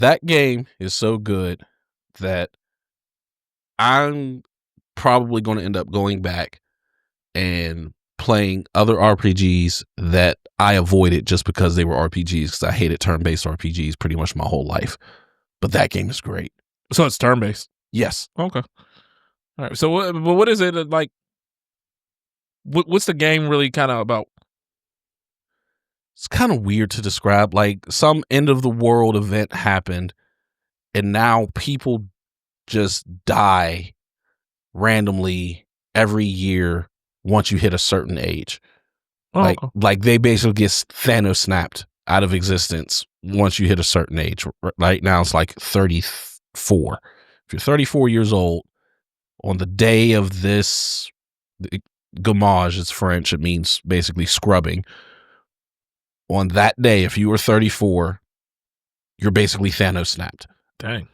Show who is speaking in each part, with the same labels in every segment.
Speaker 1: That game is so good that I'm probably going to end up going back and playing other RPGs that I avoided just because they were RPGs, because I hated turn-based RPGs pretty much my whole life. But that game is great.
Speaker 2: So it's turn-based?
Speaker 1: Yes.
Speaker 2: Okay. All right. So what is it like? What's the game really kind of about?
Speaker 1: It's kind of weird to describe. Like, some end of the world event happened, and now people just die randomly every year once you hit a certain age.
Speaker 2: Okay.
Speaker 1: Like they basically get Thanos snapped out of existence once you hit a certain age. Right now it's like 34. If you're 34 years old, on the day of this, gamage is French, it means basically scrubbing. On that day, if you were 34, you're basically Thanos snapped.
Speaker 2: Dang.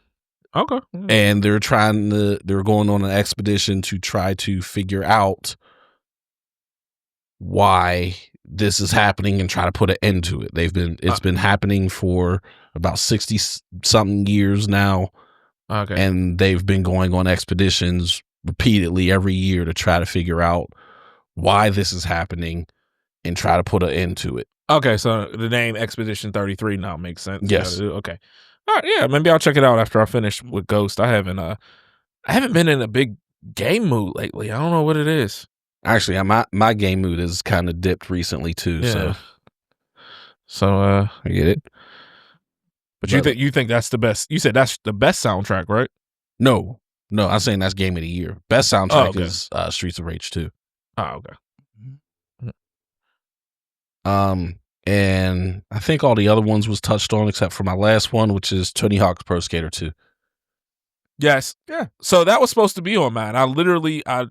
Speaker 2: Okay.
Speaker 1: And they're going on an expedition to try to figure out why this is happening and try to put an end to it. It's been happening for about 60 something years now.
Speaker 2: Okay.
Speaker 1: And they've been going on expeditions repeatedly every year to try to figure out why this is happening and try to put an end to it.
Speaker 2: Okay, so the name Expedition 33 now makes sense.
Speaker 1: Yes.
Speaker 2: Okay. All right, yeah, maybe I'll check it out after I finish with Ghost. I haven't been in a big game mood lately. I don't know what it is.
Speaker 1: Actually, my game mood is kind of dipped recently too.
Speaker 2: Yeah.
Speaker 1: So I get it.
Speaker 2: But you think that's the best? You said that's the best soundtrack, right?
Speaker 1: No, I'm saying that's game of the year. Best soundtrack is Streets of Rage 2.
Speaker 2: Oh, okay.
Speaker 1: And I think all the other ones was touched on except for my last one, which is Tony Hawk's Pro Skater 2.
Speaker 2: Yes. Yeah. So that was supposed to be on mine. I literally I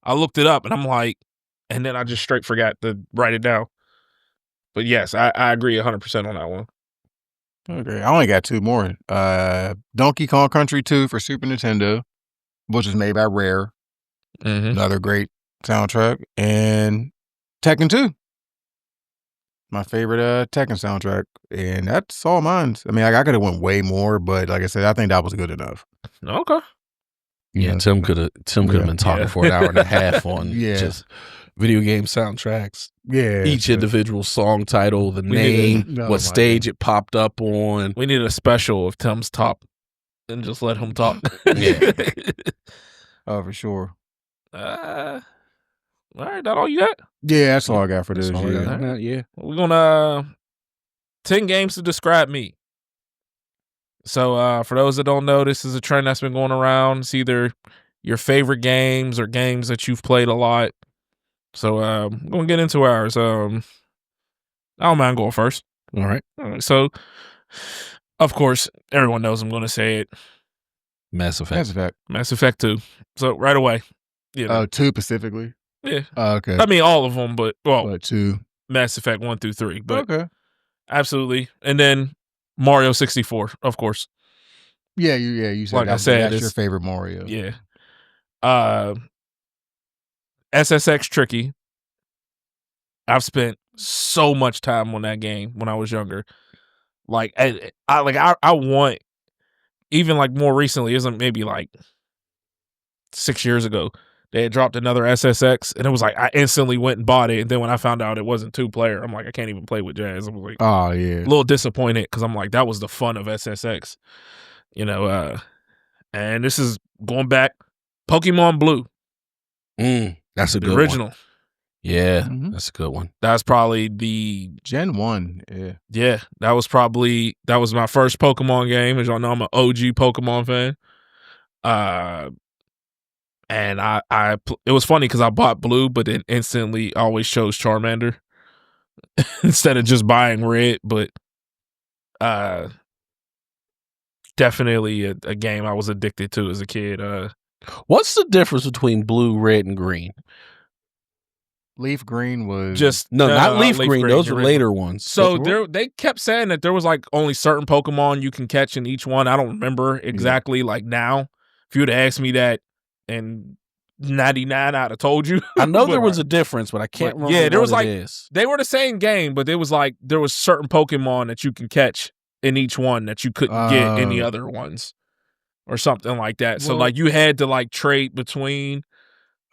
Speaker 2: looked it up and I'm like, and then I just straight forgot to write it down. But yes, I agree 100% on that one.
Speaker 3: Okay, I only got two more. Donkey Kong Country 2 for Super Nintendo, which was made by Rare.
Speaker 2: Mm-hmm.
Speaker 3: Another great soundtrack. And Tekken 2. My favorite Tekken soundtrack. And that's all mine. I mean, I could have went way more, but like I said, I think that was good enough.
Speaker 2: Okay.
Speaker 1: Yeah, Tim could have been talking for an hour and a half on just video game soundtracks.
Speaker 3: Yeah.
Speaker 1: Each individual song title, the name, what stage it popped up on.
Speaker 2: We need a special of Tim's top and just let him talk.
Speaker 1: Yeah.
Speaker 3: Oh, for sure.
Speaker 2: All right, that all you got?
Speaker 3: Yeah, that's all I got for this.
Speaker 1: Yeah.
Speaker 2: We're gonna 10 games to describe me. So for those that don't know, this is a trend that's been going around. It's either your favorite games or games that you've played a lot. So I'm gonna get into ours. I don't mind going first.
Speaker 1: All right.
Speaker 2: So of course, everyone knows I'm gonna say it.
Speaker 1: Mass Effect.
Speaker 2: Mass Effect 2. So right away.
Speaker 3: You know. 2 specifically?
Speaker 2: Yeah.
Speaker 3: Okay.
Speaker 2: I mean all of them, but
Speaker 3: 2.
Speaker 2: Mass Effect 1 through 3. But
Speaker 3: okay.
Speaker 2: Absolutely. And then Mario 64, of course.
Speaker 3: Yeah, you said
Speaker 2: like I said,
Speaker 3: that's your favorite Mario.
Speaker 2: Yeah. SSX Tricky. I've spent so much time on that game when I was younger. Like I want, even like more recently, isn't maybe like 6 years ago, they had dropped another SSX, and it was like I instantly went and bought it. And then when I found out it wasn't 2-player, I'm like, I can't even play with Jazz. I was like,
Speaker 3: oh yeah,
Speaker 2: a little disappointed because I'm like, that was the fun of SSX, you know. And this is going back, Pokemon Blue.
Speaker 1: That's a good
Speaker 2: original.
Speaker 1: One. Yeah, that's a good one.
Speaker 2: That's probably the
Speaker 3: Gen 1.
Speaker 2: Yeah, that was my first Pokemon game. As y'all know, I'm an OG Pokemon fan. And it was funny because I bought Blue, but then instantly always chose Charmander instead of just buying Red. But definitely a game I was addicted to as a kid.
Speaker 1: What's the difference between Blue, Red, and Green?
Speaker 3: Leaf Green was
Speaker 2: just
Speaker 1: not Leaf Green. Those were later ones.
Speaker 2: So they kept saying that there was like only certain Pokemon you can catch in each one. I don't remember exactly like now. If you would have asked me that, and 99, I'd have told you.
Speaker 1: I know there was a difference, but I can't remember.
Speaker 2: Yeah, there was like
Speaker 1: is.
Speaker 2: They were the same game, but there was certain Pokemon that you can catch in each one that you couldn't get any
Speaker 3: Oh.
Speaker 2: other ones or something like that. So
Speaker 3: Well-
Speaker 2: like you had to like trade between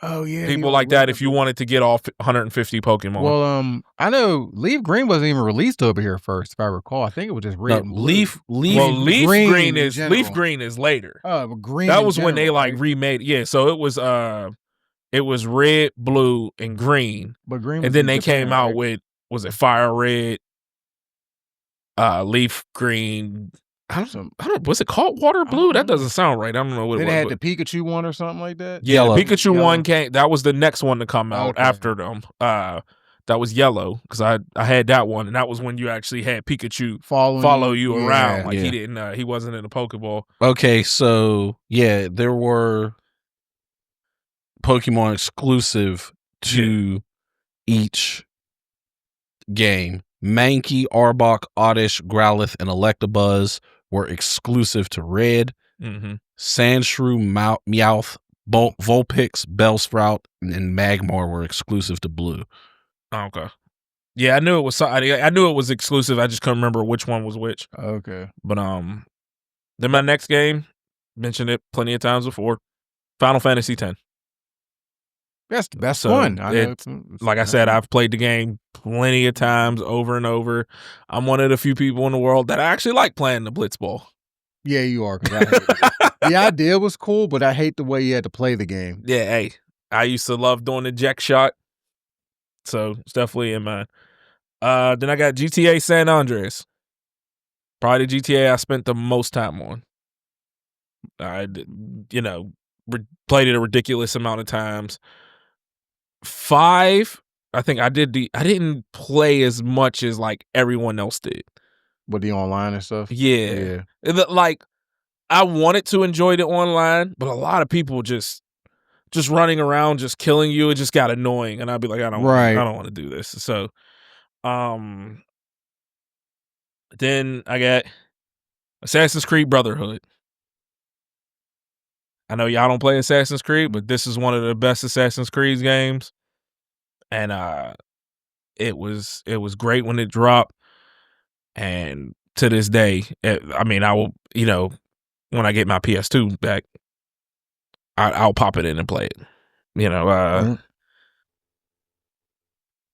Speaker 3: Oh yeah,
Speaker 2: people like that if you wanted to get all 150 Pokemon.
Speaker 3: Well, I know Leaf Green wasn't even released over here first, if I recall. I think it was just red
Speaker 1: No,
Speaker 3: and blue.
Speaker 1: Leaf
Speaker 2: Leaf
Speaker 3: Green
Speaker 2: Green
Speaker 3: in
Speaker 2: is
Speaker 3: general.
Speaker 2: Leaf Green is later.
Speaker 3: Oh, but green.
Speaker 2: That
Speaker 3: in
Speaker 2: was when they
Speaker 3: general,
Speaker 2: like
Speaker 3: right?
Speaker 2: remade. Yeah, so it was red, blue, and green,
Speaker 3: But green,
Speaker 2: and
Speaker 3: was
Speaker 2: then
Speaker 3: in
Speaker 2: they
Speaker 3: Japan,
Speaker 2: came out
Speaker 3: right?
Speaker 2: with was it Fire Red, Leaf Green. I don't. Was it called Water Blue? That doesn't sound right. I don't know what
Speaker 3: Then
Speaker 2: it
Speaker 3: they
Speaker 2: was.
Speaker 3: had the Pikachu one or something like that.
Speaker 2: Yeah,
Speaker 1: Yellow.
Speaker 2: the Pikachu
Speaker 3: Yellow.
Speaker 2: one came. That was the next one to come out
Speaker 3: Okay.
Speaker 2: after them. That was yellow because I had that one, and that was when you actually had Pikachu follow you around.
Speaker 3: Yeah.
Speaker 2: Like
Speaker 1: Yeah.
Speaker 2: he didn't. He wasn't in a Pokeball.
Speaker 1: Okay, so yeah, there were Pokemon exclusive to each game. Mankey, Arbok, Oddish, Growlithe, and Electabuzz were exclusive to Red.
Speaker 2: Mm-hmm.
Speaker 1: Sandshrew, Meowth, Vulpix, Bellsprout, and Magmar were exclusive to Blue.
Speaker 2: Okay. Yeah, I knew it was. I knew it was exclusive. I just couldn't remember which one was which.
Speaker 3: Okay.
Speaker 2: But then my next game, mentioned it plenty of times before, Final Fantasy X.
Speaker 3: That's the best
Speaker 2: So,
Speaker 3: one. I know
Speaker 2: it's- Like I said, I've played the game plenty of times over and over. I'm one of the few people in the world that actually like playing the Blitzball.
Speaker 3: Yeah, you are. 'Cause I hate it. The idea was cool, but I hate the way you had to play the game.
Speaker 2: Yeah, hey, I used to love doing the jack shot. So it's definitely in mine. Then I got GTA San Andreas. Probably the GTA I spent the most time on. I, played it a ridiculous amount of times. 5, I think I didn't play as much as like everyone else did.
Speaker 3: With the online and stuff.
Speaker 2: Yeah. Like I wanted to enjoy it online, but a lot of people just running around, just killing you. It just got annoying, and I'd be like, I don't want to do this. So, then I got Assassin's Creed Brotherhood. I know y'all don't play Assassin's Creed, but this is one of the best Assassin's Creed games, and it was great when it dropped, and to this day, I will, when I get my PS2 back, I'll pop it in and play it.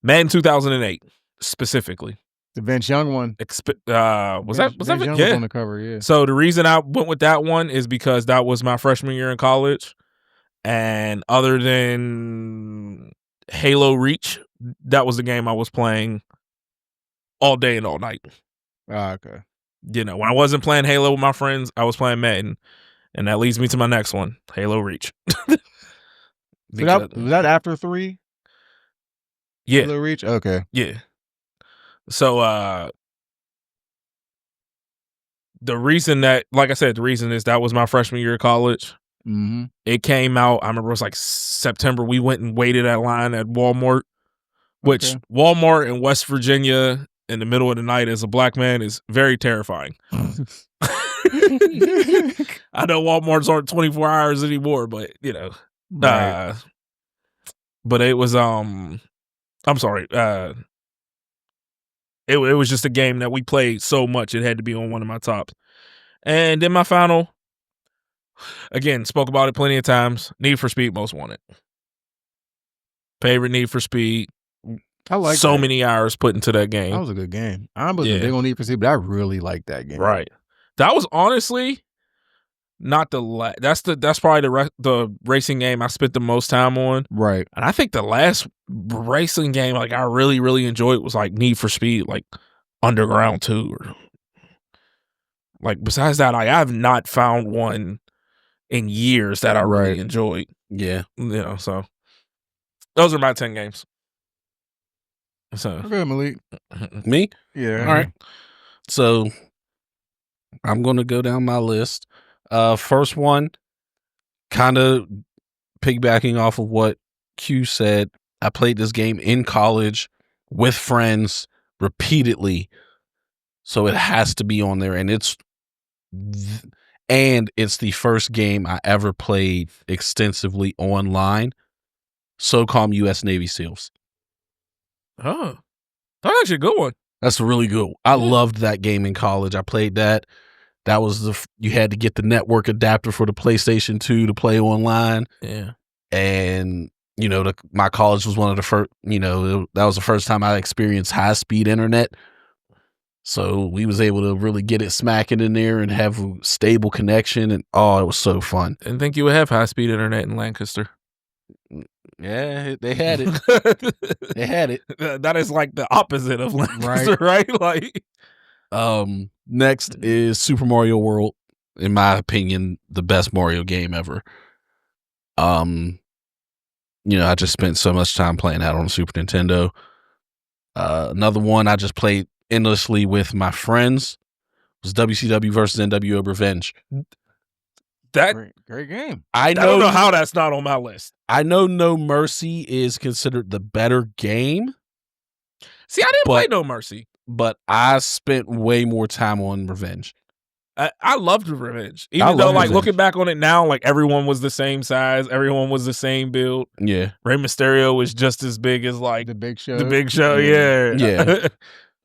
Speaker 2: Madden 2008 specifically.
Speaker 3: The Vince Young one.
Speaker 2: Was that
Speaker 3: Vince Young was
Speaker 2: yeah.
Speaker 3: on the cover? Yeah.
Speaker 2: So the reason I went with that one is because that was my freshman year in college, and other than Halo Reach, that was the game I was playing all day and all night.
Speaker 3: Okay.
Speaker 2: When I wasn't playing Halo with my friends, I was playing Madden, and that leads me to my next one, Halo Reach.
Speaker 3: So was that after 3?
Speaker 2: Yeah.
Speaker 3: Halo Reach? Okay.
Speaker 2: Yeah. So the reason that, like I said, the reason is that was my freshman year of college.
Speaker 3: Mm-hmm.
Speaker 2: It came out, I remember it was like September. We went and waited at line at Walmart, which Walmart in West Virginia in the middle of the night as a black man is very terrifying. I know Walmarts aren't 24 hours anymore, but
Speaker 3: Right.
Speaker 2: but it was I'm sorry. It was just a game that we played so much it had to be on one of my tops. And then my final, again, spoke about it plenty of times. Need for Speed Most Wanted. Favorite Need for Speed.
Speaker 3: I like
Speaker 2: so
Speaker 3: that.
Speaker 2: many hours put into that game.
Speaker 3: That was a good game. I wasn't big on Need for Speed, but I really liked that game.
Speaker 2: Right. That was honestly not the that's probably the racing game I spent the most time on.
Speaker 3: Right.
Speaker 2: And I think the last racing game like I really, really enjoyed was like Need for Speed, like Underground 2. Or, like besides that, I have not found one in years that I really enjoyed.
Speaker 1: Yeah.
Speaker 2: So those are my 10 games. So
Speaker 3: Okay, Malik.
Speaker 1: Me?
Speaker 3: Yeah.
Speaker 1: All right. So I'm going to go down my list. First one, kind of piggybacking off of what Q said. I played this game in college with friends repeatedly, so it has to be on there. And it's the first game I ever played extensively online. SOCOM U.S. Navy SEALs.
Speaker 2: Oh, that's actually a good one.
Speaker 1: That's really good. I
Speaker 2: Yeah.
Speaker 1: loved that game in college. I played that. That was you had to get the network adapter for the PlayStation 2 to play online.
Speaker 2: Yeah.
Speaker 1: And, my college was one of the first, that was the first time I experienced high speed internet. So we was able to really get it smacking in there and have a stable connection. And it was so fun.
Speaker 2: Didn't think you would have high speed internet in Lancaster.
Speaker 1: Yeah, they had it. They had it.
Speaker 2: That is like the opposite of Lancaster, right? Like,
Speaker 1: next is Super Mario World. In my opinion, the best Mario game ever. I just spent so much time playing that on the Super Nintendo. Another one I just played endlessly with my friends was WCW versus NWO Revenge.
Speaker 2: that
Speaker 3: Great game.
Speaker 2: I don't know how that's not on my list.
Speaker 1: I know No Mercy is considered the better game,
Speaker 2: See, I didn't play No Mercy.
Speaker 1: but I spent way more time on Revenge.
Speaker 2: I loved Revenge, even though, like, looking back on it now, like, everyone was the same size, everyone was the same build.
Speaker 1: Yeah,
Speaker 2: Rey Mysterio was just as big as like
Speaker 3: The Big Show.
Speaker 2: the Big Show. Yeah,
Speaker 1: Yeah.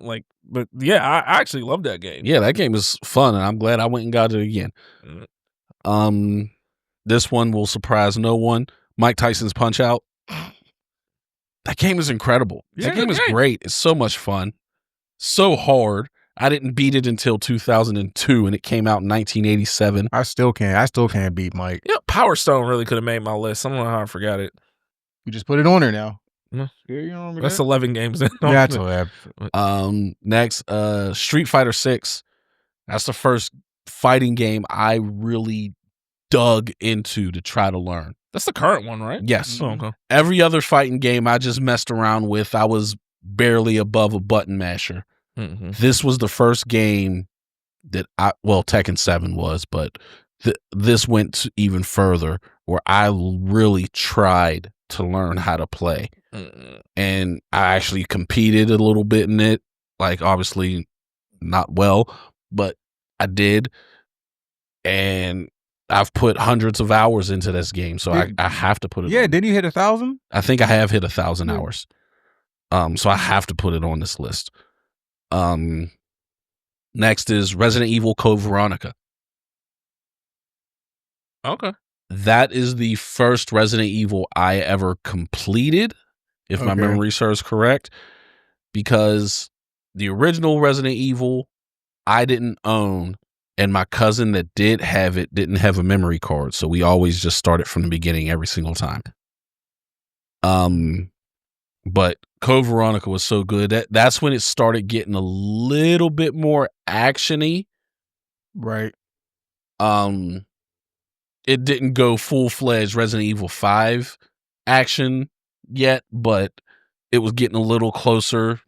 Speaker 2: like, but yeah, I actually loved that game.
Speaker 1: yeah, that game was fun, and I'm glad I went and got it again. This one will surprise no one. Mike Tyson's Punch Out. That game is incredible.
Speaker 2: Yeah,
Speaker 1: That game is
Speaker 2: okay.
Speaker 1: great. It's so much fun. So hard. I didn't beat it until 2002, and it came out in 1987.
Speaker 3: I still can't beat Mike.
Speaker 2: Yeah, Power Stone really could have made my list. I don't know how I forgot it.
Speaker 3: You just put it on there now.
Speaker 2: No.
Speaker 3: Yeah, you don't remember
Speaker 2: That's
Speaker 3: that?
Speaker 2: 11 games in.
Speaker 3: Yeah, that's 11.
Speaker 1: Next, Street Fighter 6. That's the first fighting game I really dug into to try to learn.
Speaker 2: That's the current one, right?
Speaker 1: Yes.
Speaker 2: Oh, okay.
Speaker 1: Every other fighting game I just messed around with, I was barely above a button masher.
Speaker 2: Mm-hmm.
Speaker 1: This was the first game that Tekken 7 was, but this went even further where I really tried to learn how to play.
Speaker 2: Mm-hmm.
Speaker 1: And I actually competed a little bit in it. Like, obviously not well, but I did. And I've put hundreds of hours into this game, so I have to put it on.
Speaker 3: Didn't you hit 1,000?
Speaker 1: I think I have hit 1,000
Speaker 3: Yeah.
Speaker 1: hours. So I have to put it on this list. Next is Resident Evil Code Veronica.
Speaker 2: Okay.
Speaker 1: That is the first Resident Evil I ever completed, if my
Speaker 3: Okay.
Speaker 1: memory serves correct, because the original Resident Evil I didn't own, and my cousin that did have it didn't have a memory card, so we always just started from the beginning every single time. But Code Veronica was so good. That's when it started getting a little bit more action-y.
Speaker 3: Right.
Speaker 1: It didn't go full-fledged Resident Evil 5 action yet, but it was getting a little closer.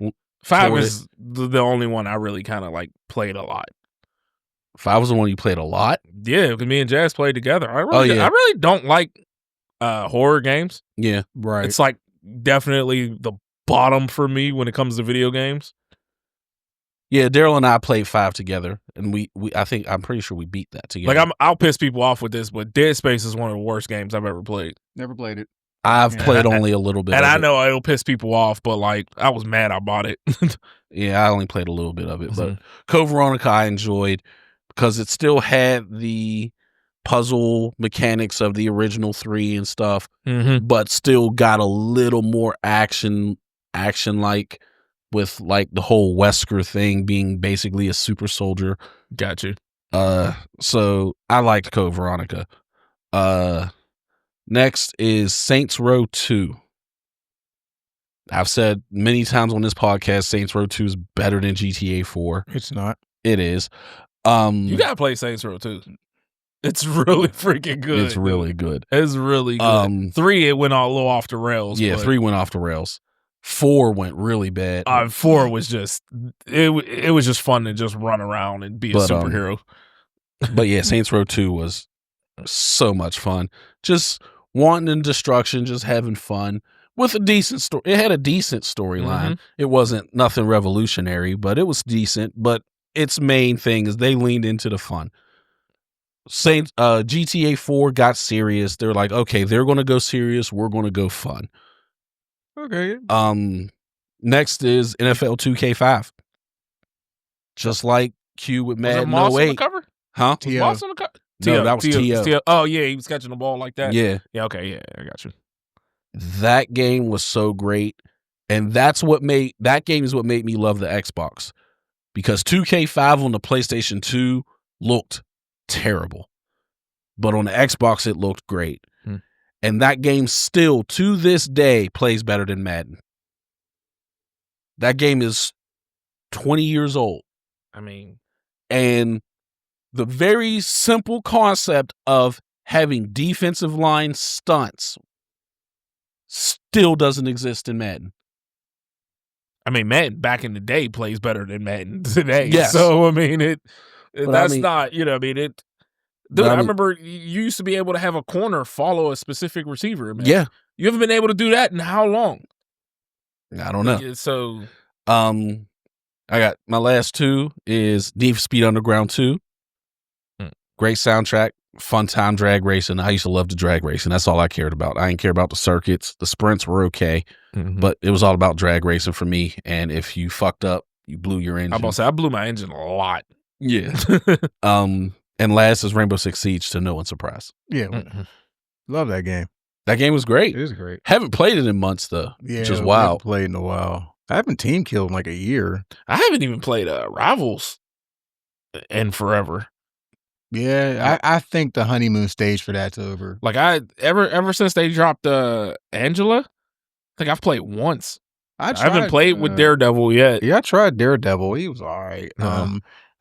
Speaker 2: 5
Speaker 1: toward
Speaker 2: is the only one I really kind of like played a lot.
Speaker 1: 5 was the one you played a lot?
Speaker 2: Yeah, because me and Jazz played together. I
Speaker 1: yeah.
Speaker 2: really don't like horror games.
Speaker 1: Yeah.
Speaker 3: Right.
Speaker 2: It's like definitely the bottom for me when it comes to video games.
Speaker 1: Yeah, Daryl and I played 5 together, and I'm pretty sure we beat that together.
Speaker 2: Like, I'll piss people off with this, but Dead Space is one of the worst games I've ever played.
Speaker 3: Never played it.
Speaker 1: I've played only a little bit
Speaker 2: And
Speaker 1: of
Speaker 2: I
Speaker 1: it.
Speaker 2: know it'll piss people off, but like, I was mad I bought it.
Speaker 1: Yeah, I only played a little bit of it, but
Speaker 2: Mhm.
Speaker 1: Code Veronica I enjoyed because it still had the puzzle mechanics of the original 3 and stuff, but still got a little more action like, with like the whole Wesker thing being basically a super soldier.
Speaker 2: Got you.
Speaker 1: So I liked Code Veronica. Next is Saints Row 2. I've said many times on this podcast, Saints Row 2 is better than GTA 4.
Speaker 3: It's not.
Speaker 1: It is.
Speaker 2: You gotta play Saints Row 2. It's really freaking good.
Speaker 1: It's really good.
Speaker 2: It's really good. 3, it went a little off the rails.
Speaker 1: Yeah,
Speaker 2: but
Speaker 1: 3 went off the rails. 4 went really bad.
Speaker 2: 4 was just it was just fun to just run around and be a superhero.
Speaker 1: But yeah, Saints Row 2 was so much fun. Just wanting destruction, just having fun with a decent story. It had a decent storyline. It wasn't nothing revolutionary, but it was decent. But its main thing is they leaned into the fun. GTA 4 got serious. They're like, okay, they're going to go serious. We're going to go fun.
Speaker 3: Okay.
Speaker 1: Next is NFL 2K5. just like Q with
Speaker 2: Was it
Speaker 1: Madden
Speaker 2: Moss on the
Speaker 1: 08.
Speaker 2: cover?
Speaker 1: Huh?
Speaker 2: Was
Speaker 3: T.O.
Speaker 2: Moss on the cover?
Speaker 1: No, that was T.O.
Speaker 2: Oh yeah, he was catching the ball like that.
Speaker 1: Yeah.
Speaker 2: Yeah. Okay. Yeah, I got you.
Speaker 1: That game was so great. And that game is what made me love the Xbox. Because 2K5 on the PlayStation 2 looked terrible. But on the Xbox, it looked great. And that game still, to this day, plays better than Madden. That game is 20 years old.
Speaker 2: I mean,
Speaker 1: And the very simple concept of having defensive line stunts still doesn't exist in Madden.
Speaker 2: Madden back in the day plays better than Madden today.
Speaker 1: Yes.
Speaker 2: So I mean,
Speaker 1: But
Speaker 2: that's
Speaker 1: I mean-
Speaker 2: not, you know, I mean it.
Speaker 1: But
Speaker 2: Dude,
Speaker 1: I
Speaker 2: I
Speaker 1: mean-
Speaker 2: remember you used to be able to have a corner follow a specific receiver. Man.
Speaker 1: Yeah.
Speaker 2: You haven't been able to do that in how long?
Speaker 1: I don't know.
Speaker 2: Yeah, so
Speaker 1: I got my last two is Need for Speed Underground 2. Great soundtrack, fun time drag racing. I used to love the drag racing. That's all I cared about. I didn't care about the circuits. The sprints were okay, but it was all about drag racing for me. And if you fucked up, you blew your engine.
Speaker 2: I'm about to say I blew my engine a lot.
Speaker 1: Yeah. And last is Rainbow Six Siege, to no one's surprise.
Speaker 3: Yeah, love that game.
Speaker 1: That game was great.
Speaker 3: It is great.
Speaker 1: Haven't played it in months though,
Speaker 3: Yeah,
Speaker 1: which is
Speaker 3: we
Speaker 1: wild.
Speaker 3: haven't played in a while. I haven't team killed in like a year.
Speaker 2: I haven't even played Rivals in forever.
Speaker 3: Yeah, I think the honeymoon stage for that's over.
Speaker 2: Like I ever since they dropped Angela, I think I've played once. I haven't played with Daredevil yet.
Speaker 3: Yeah, I tried Daredevil. He was all right.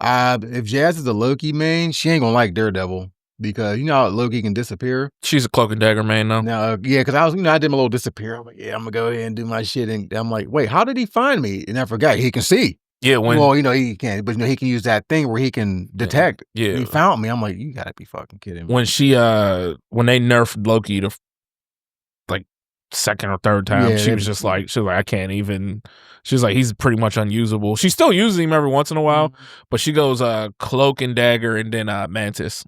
Speaker 3: If Jazz is a Loki main, she ain't gonna like Daredevil because you know how Loki can disappear.
Speaker 2: She's a Cloak and Dagger main now.
Speaker 3: Now, yeah, because I did my little disappear. I'm like, yeah, I'm gonna go ahead and do my shit, and I'm like, wait, how did he find me? And I forgot he can see.
Speaker 2: Yeah,
Speaker 3: Well, you know he can, but you know he can use that thing where he can detect.
Speaker 2: Yeah,
Speaker 3: He found me. I'm like, you gotta be fucking kidding me.
Speaker 2: when she when they nerfed Loki the like second or third time,
Speaker 3: Yeah,
Speaker 2: she was like, I can't even. She's like, he's pretty much unusable. She still uses him every once in a while, but she goes Cloak and Dagger and then Mantis.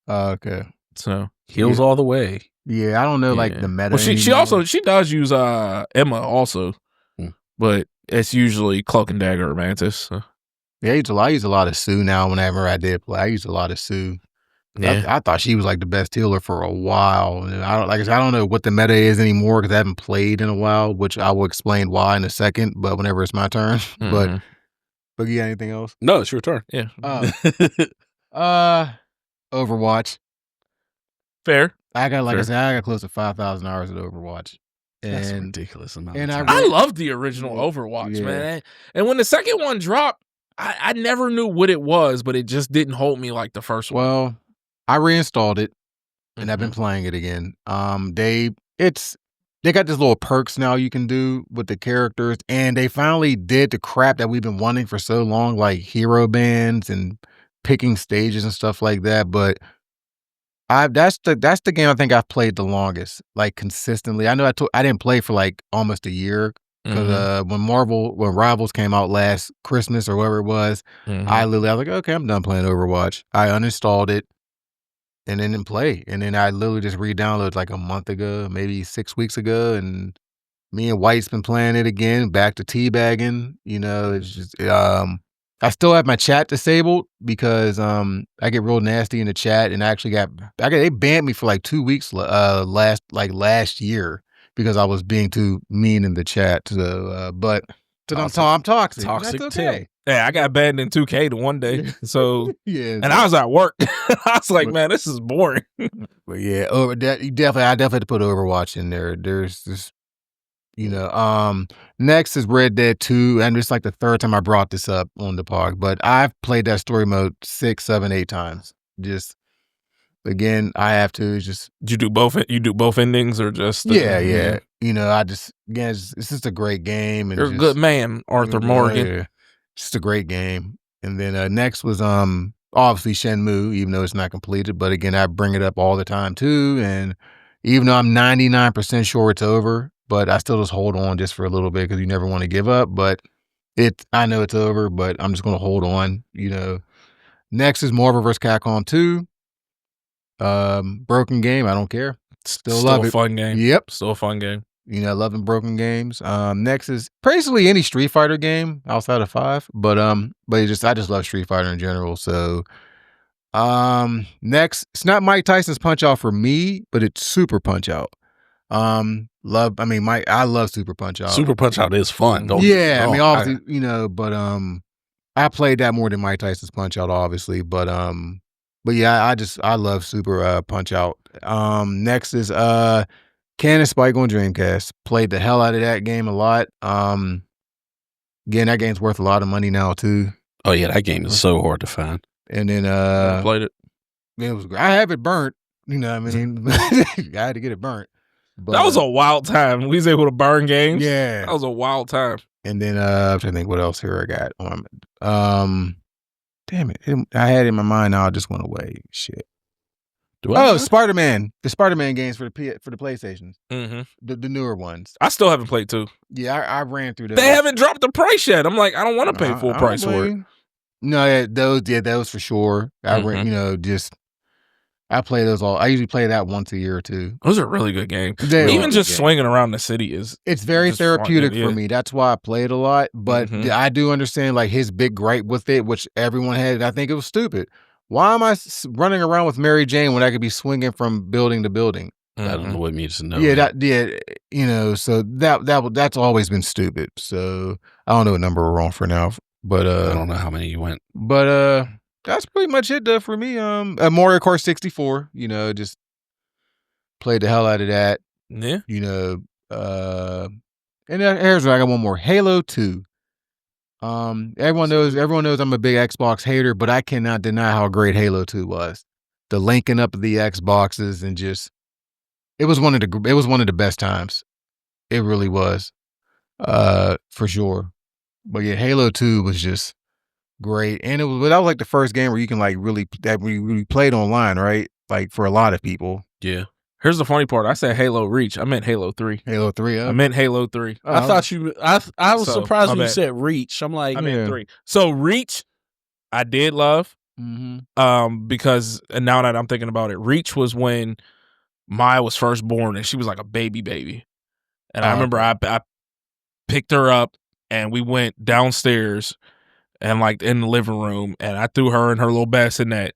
Speaker 3: Okay.
Speaker 2: So
Speaker 1: Heals all the way.
Speaker 3: Yeah, I don't know like
Speaker 2: yeah.
Speaker 3: the meta.
Speaker 2: Well, she
Speaker 3: anymore.
Speaker 2: also she does use Emma also, but it's usually Cloak and Dagger or Mantis. So.
Speaker 3: Yeah, I use a lot of Sue now. Whenever I did play, I used a lot of Sue.
Speaker 2: Yeah,
Speaker 3: I thought she was like the best healer for a while. And I don't know what the meta is anymore because I haven't played in a while, which I will explain why in a second. But whenever it's my turn, but yeah, anything else?
Speaker 1: No, it's your turn.
Speaker 2: Yeah,
Speaker 3: Overwatch.
Speaker 2: fair.
Speaker 3: I got
Speaker 2: Sure.
Speaker 3: I said, I got close to 5,000 hours of Overwatch.
Speaker 1: That's a
Speaker 3: And
Speaker 1: ridiculous amount.
Speaker 3: and
Speaker 1: of
Speaker 3: I
Speaker 1: time.
Speaker 2: I love the original Overwatch,
Speaker 3: Yeah.
Speaker 2: man. And when the second one dropped, I never knew what it was, but it just didn't hold me like the first one.
Speaker 3: well, I reinstalled it and I've
Speaker 2: Mm-hmm.
Speaker 3: been playing it again. They got this little perks now you can do with the characters, and they finally did the crap that we've been wanting for so long, like hero bands and picking stages and stuff like that. But that's the game I think I've played the longest, like consistently. I know I didn't play for like almost a year because when Rivals came out last Christmas or whatever it was, I was like, okay, I'm done playing Overwatch. I uninstalled it and then didn't play. And then I literally just re-downloaded like a month ago, maybe 6 weeks ago. And me and White's been playing it again, back to teabagging. You know, it's just, I still have my chat disabled because I get real nasty in the chat, and I actually they banned me for like 2 weeks last year because I was being too mean in the chat. So, I'm toxic.
Speaker 1: Toxic
Speaker 3: That's
Speaker 1: Tim.
Speaker 3: okay.
Speaker 2: Yeah, I got banned in 2K the one day. So
Speaker 3: Yeah,
Speaker 2: and I was at work. I was like, man, this is boring.
Speaker 3: but yeah, I definitely had to put Overwatch in there. There's this, next is Red Dead 2, and it's like the third time I brought this up on the pod, but I've played that story mode 6, 7, 8 times. Just again, I have to just
Speaker 2: Did you do both? You do both endings or just?
Speaker 3: yeah. It's just a great game. And
Speaker 2: You're a good man, Arthur Morgan.
Speaker 3: Yeah. Just a great game. And then next was obviously Shenmue, even though it's not completed. But again, I bring it up all the time too. And even though I'm 99% sure it's over, but I still just hold on just for a little bit because you never want to give up. But I know it's over, but I'm just going to hold on. Next is Marvel vs. Capcom 2. Broken game, I don't care. Still love
Speaker 2: a
Speaker 3: it.
Speaker 2: fun game.
Speaker 3: Yep.
Speaker 2: Still a fun game.
Speaker 3: You know, loving broken games. Next is basically any Street Fighter game outside of 5, but I just love Street Fighter in general. So, next, it's not Mike Tyson's Punch Out for me, but it's Super Punch Out. I love Super Punch Out.
Speaker 1: Super Punch Out is fun.
Speaker 3: Yeah, I mean, obviously, but I played that more than Mike Tyson's Punch Out, obviously, but yeah, I love Super Punch Out. Next is Cannon Spike on Dreamcast. Played the hell out of that game a lot. Again, that game's worth a lot of money now too.
Speaker 1: Oh yeah, that game is so hard to find.
Speaker 3: And then
Speaker 2: I played it.
Speaker 3: It was. I have it burnt. You know what I mean? I had to get it burnt. But,
Speaker 2: That was a wild time. We was able to burn games.
Speaker 3: yeah.
Speaker 2: That was a wild time.
Speaker 3: And then I'm trying to think what else here I got. Damn it. I had it in my mind now. It just went away. Shit. Spider-Man. The Spider-Man games for the PlayStation.
Speaker 2: Mm-hmm.
Speaker 3: The newer ones.
Speaker 2: I still haven't played 2.
Speaker 3: Yeah, I ran through those.
Speaker 2: They haven't dropped the price yet. I'm like, I don't want to pay full price for it.
Speaker 3: No, yeah, those for sure. I play those all. I usually play that once a year or two.
Speaker 2: Those are really good games.
Speaker 3: They
Speaker 2: Even
Speaker 3: are.
Speaker 2: just swinging around the city is.
Speaker 3: It's very
Speaker 2: just fun,
Speaker 3: therapeutic
Speaker 2: yeah.
Speaker 3: for me. That's why I play it a lot. But
Speaker 2: Mhm.
Speaker 3: I do understand like his big gripe with it, which everyone had. I think it was stupid. Why am I running around with Mary Jane when I could be swinging from building to building?
Speaker 1: That
Speaker 2: Mhm.
Speaker 1: annoyed me to know.
Speaker 3: So that's always been stupid. So I don't know what number we're on for now, but
Speaker 1: I don't know how many you went.
Speaker 3: But that's pretty much it though for me. Mario Kart 64, just played the hell out of that.
Speaker 2: Yeah.
Speaker 3: And here's I got one more. Halo 2. Everyone knows I'm a big Xbox hater, but I cannot deny how great Halo 2 was. The linking up of the Xboxes and just it was one of the best times. It really was. For sure. But yeah, Halo 2 was just great. And that was like the first game where you can like really played online, right? Like for a lot of people.
Speaker 1: Yeah.
Speaker 2: Here's the funny part. I said Halo Reach. I meant Halo 3.
Speaker 3: Halo 3,
Speaker 2: I meant Halo 3.
Speaker 1: I thought you. I was
Speaker 2: So,
Speaker 1: surprised
Speaker 2: my
Speaker 1: when you
Speaker 2: bad.
Speaker 1: said Reach. I'm like,
Speaker 2: I meant
Speaker 3: Yeah.
Speaker 2: 3. So Reach, I did love. Because and now that I'm thinking about it, Reach was when Maya was first born and she was like a baby. And I remember I picked her up and we went downstairs and like in the living room and I threw her in her little bassinet.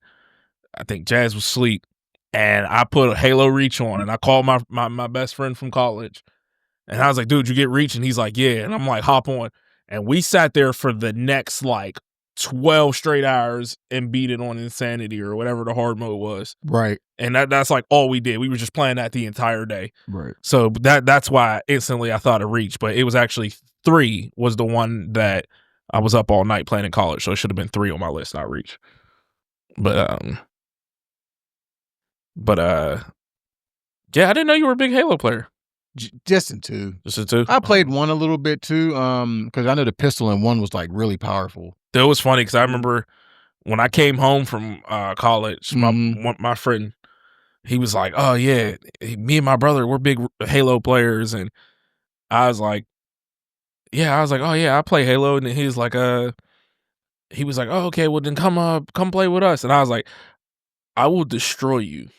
Speaker 2: I think Jazz was asleep and I put Halo Reach on and I called my best friend from college and I was like, dude, you get Reach? And he's like, yeah. And I'm like, hop on. And we sat there for the next like 12 straight hours and beat it on Insanity or whatever the hard mode was.
Speaker 3: Right.
Speaker 2: And that's like all we did. We were just playing that the entire day.
Speaker 3: Right.
Speaker 2: So that's why instantly I thought of Reach, but it was actually 3 was the one that I was up all night playing in college. So it should have been 3 on my list, not Reach. But yeah, I didn't know you were a big Halo player.
Speaker 3: Just in 2.
Speaker 2: Just in 2?
Speaker 3: I played 1 a little bit too, because I know the pistol in 1 was like really powerful.
Speaker 2: That was funny because I remember when I came home from college, my friend, he was like, "Oh yeah, me and my brother, we're big Halo players," and I was like, "Oh yeah, I play Halo," and he was like, "Oh okay, well then come play with us," and I was like, "I will destroy you,"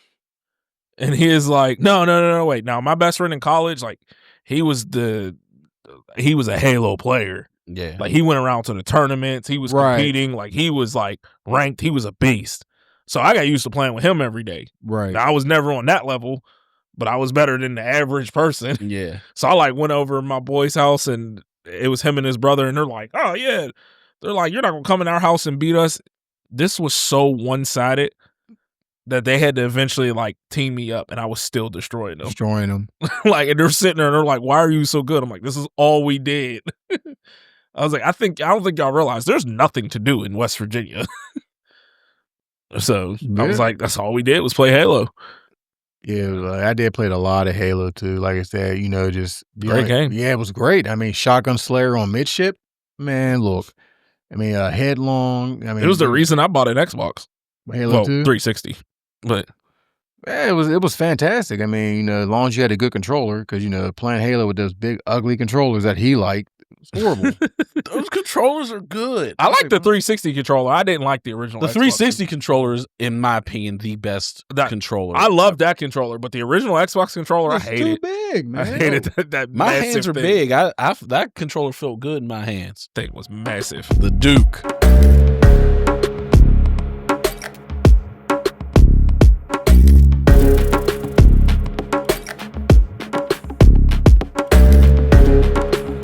Speaker 2: and he is like, "No, wait, now my best friend in college, like he was a Halo player."
Speaker 1: yeah.
Speaker 2: Like he went around to the tournaments, he was
Speaker 3: Right.
Speaker 2: competing, like he was like ranked, he was a beast. So I got used to playing with him every day.
Speaker 3: Right.
Speaker 2: Now I was never on that level, but I was better than the average person.
Speaker 1: Yeah.
Speaker 2: So I like went over to my boy's house and it was him and his brother and they're like, "Oh yeah." They're like, "You're not gonna come in our house and beat us." This was so one-sided that they had to eventually like team me up and I was still destroying them.
Speaker 3: Destroying them.
Speaker 2: Like, and they're sitting there and they're like, "Why are you so good?" I'm like, "This is all we did." I was like, I don't think y'all realize there's nothing to do in West Virginia. So I was
Speaker 3: Yeah.
Speaker 2: like, that's all we did was play Halo.
Speaker 3: Yeah, like, I did play a lot of Halo too. Like I said, just
Speaker 2: Great game.
Speaker 3: Yeah, it was great. I mean, Shotgun Slayer on midship, man. Look, I mean, Headlong. I mean,
Speaker 2: It was the reason I bought an Xbox.
Speaker 3: Halo 2.
Speaker 2: 360. But
Speaker 3: Yeah, it was fantastic. I mean, as long as you had a good controller, because playing Halo with those big ugly controllers that he liked, It's horrible.
Speaker 1: Those controllers are good.
Speaker 2: I like the 360 controller. I didn't like the original.
Speaker 1: The
Speaker 2: Xbox
Speaker 1: 360 controller is, in my opinion, the best controller.
Speaker 2: I love that controller, but the original Xbox controller, I
Speaker 3: It's
Speaker 2: hate
Speaker 3: too
Speaker 2: it.
Speaker 3: big, man.
Speaker 2: I hated that
Speaker 1: my
Speaker 2: massive
Speaker 1: hands are
Speaker 2: thing.
Speaker 1: big. That controller felt good in my hands.
Speaker 2: Thing was massive.
Speaker 1: The Duke.